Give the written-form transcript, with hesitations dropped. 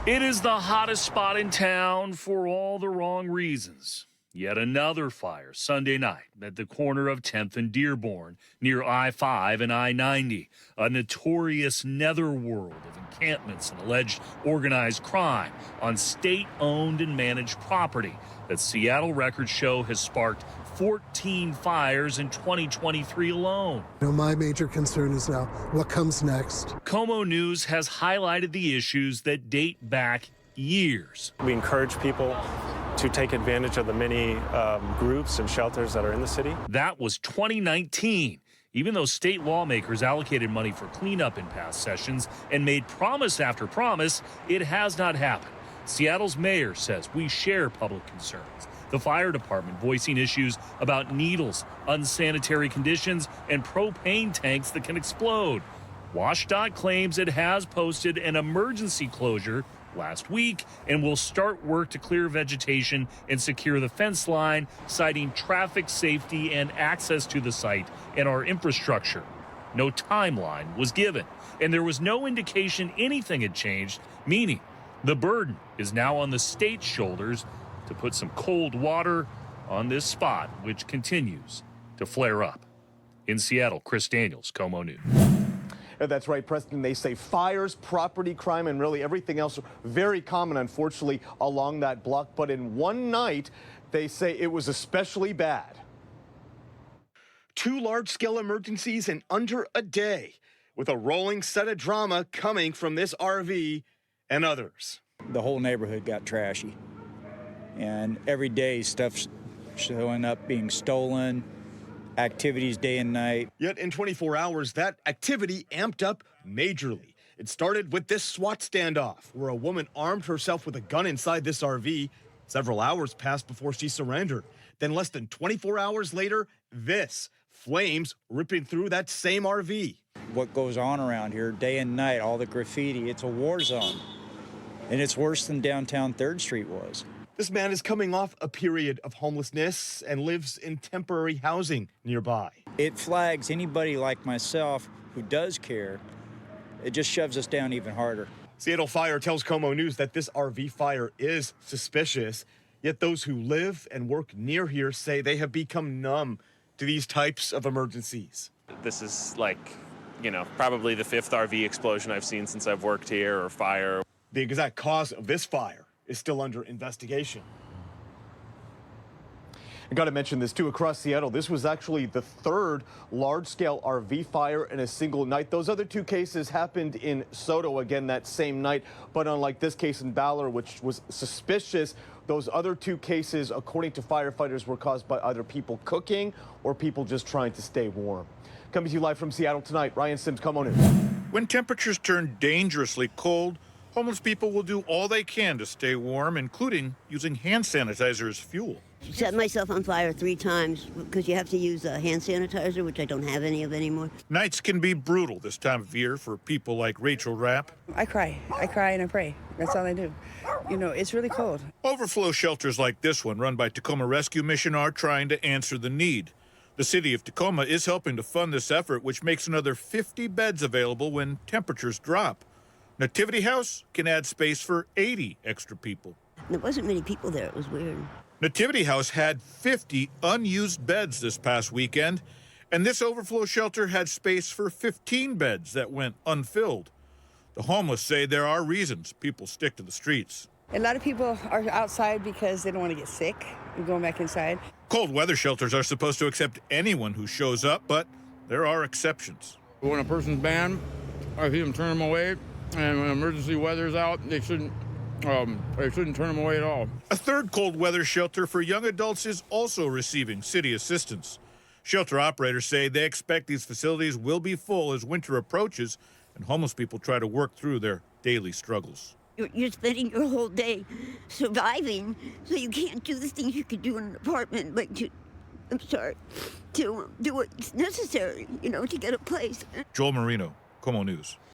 It is the hottest spot in town for all the wrong reasons. Yet another fire Sunday night at the corner of 10th and Dearborn near I-5 and I-90, a notorious netherworld of encampments and alleged organized crime on state-owned and managed property that Seattle records show has sparked 14 fires in 2023 alone. My major concern is now what comes next. KOMO News has highlighted the issues that date back years. We encourage people to take advantage of the many groups and shelters that are in the city. That was 2019. Even though state lawmakers allocated money for cleanup in past sessions and made promise after promise, it has not happened. Seattle's mayor says we share public concerns. The fire department voicing issues about needles, unsanitary conditions, and propane tanks that can explode. WSDOT claims it has posted an emergency closure last week and will start work to clear vegetation and secure the fence line, citing traffic safety and access to the site and our infrastructure. No timeline was given, and there was no indication anything had changed, meaning the burden is now on the state's shoulders to put some cold water on this spot, which continues to flare up. In Seattle, Chris Daniels, KOMO News. That's right, Preston. They say fires, property crime, and really everything else are very common, unfortunately, along that block. But in one night, they say it was especially bad. 2 large-scale emergencies in under a day, with a rolling set of drama coming from this RV and others. The whole neighborhood got trashy, and every day stuff's showing up being stolen, activities day and night. Yet in 24 hours, that activity amped up majorly. It started with this SWAT standoff, where a woman armed herself with a gun inside this RV. Several hours passed before she surrendered. Then less than 24 hours later, this, flames ripping through that same RV. What goes on around here day and night, all the graffiti, it's a war zone. And it's worse than downtown 3rd Street was. This man is coming off a period of homelessness and lives in temporary housing nearby. It flags anybody like myself who does care. It just shoves us down even harder. Seattle Fire tells KOMO News that this RV fire is suspicious, yet those who live and work near here say they have become numb to these types of emergencies. This is probably the 5th RV explosion I've seen since I've worked here, or fire. The exact cause of this fire is still under investigation. I got to mention this too, across Seattle, this was actually the 3rd large-scale RV fire in a single night. Those other 2 cases happened in Soto again that same night, but unlike this case in Ballard, which was suspicious, those other 2 cases, according to firefighters, were caused by either people cooking or people just trying to stay warm. Coming to you live from Seattle tonight, Ryan Sims, KOMO News. When temperatures turn dangerously cold, homeless people will do all they can to stay warm, including using hand sanitizer as fuel. Set myself on fire 3 times because you have to use hand sanitizer, which I don't have any of anymore. Nights can be brutal this time of year for people like Rachel Rapp. I cry and I pray. That's all I do. It's really cold. Overflow shelters like this one, run by Tacoma Rescue Mission, are trying to answer the need. The city of Tacoma is helping to fund this effort, which makes another 50 beds available when temperatures drop. Nativity House can add space for 80 extra people. There wasn't many people there. It was weird. Nativity House had 50 unused beds this past weekend, and this overflow shelter had space for 15 beds that went unfilled. The homeless say there are reasons people stick to the streets. A lot of people are outside because they don't want to get sick and going back inside. Cold weather shelters are supposed to accept anyone who shows up, but there are exceptions. When a person's banned, I see them turn them away, and when emergency weather's out, they shouldn't turn them away at all. A 3rd cold weather shelter for young adults is also receiving city assistance. Shelter operators say they expect these facilities will be full as winter approaches and homeless people try to work through their daily struggles. You're spending your whole day surviving, so you can't do the things you could do in an apartment, like to do what's necessary, to get a place. Joel Marino, KOMO News.